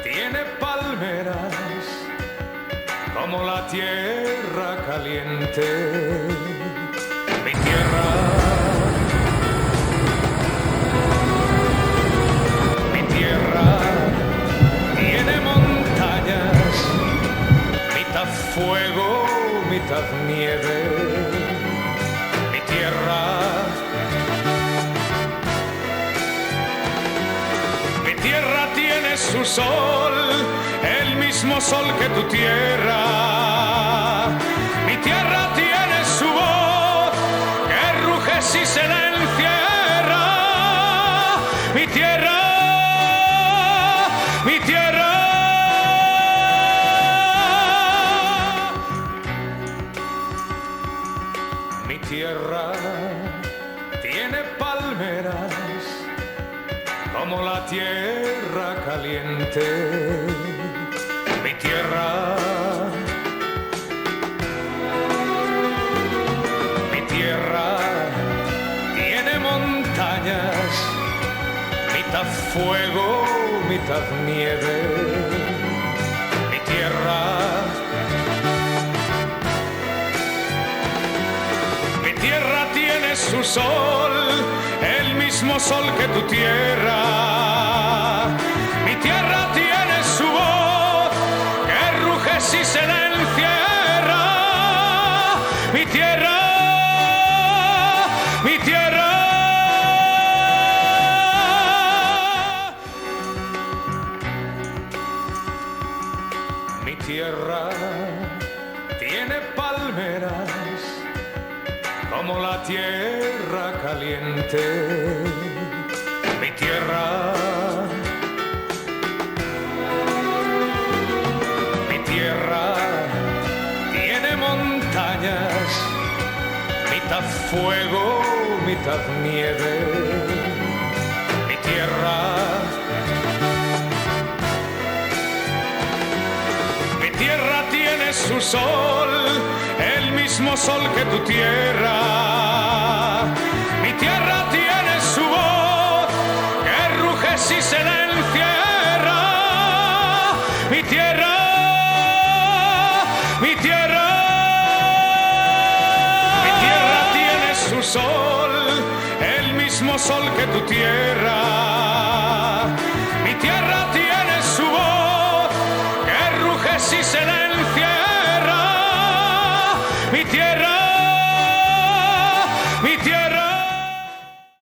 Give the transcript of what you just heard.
tiene palmeras como la tierra caliente. Mi tierra, mi tierra tiene montañas, mitad fuego, mitad nieve. Mi tierra, mi tierra tiene su sol, el mismo sol que tu tierra. Mi tierra tiene su voz, que ruge si se la encierra. Mi tierra, mi tierra. Mi tierra tiene palmeras como la tierra caliente. Mi tierra, mi tierra tiene montañas, mitad fuego, mitad nieve. Mi tierra, mi tierra tiene su sol, el mismo sol que tu tierra. Mi tierra tiene su voz, que ruge si se la encierra. Mi tierra, mi tierra. Mi tierra tiene palmeras como la tierra caliente. Mi tierra, mi tierra tiene montañas, mitad fuego, mitad nieve. Mi tierra, mi tierra tiene su sol, el mismo sol que tu tierra. Mi tierra tiene su voz, que ruge si se la encierra. Mi tierra, mi tierra. Mi tierra tiene su sol, el mismo sol que tu tierra.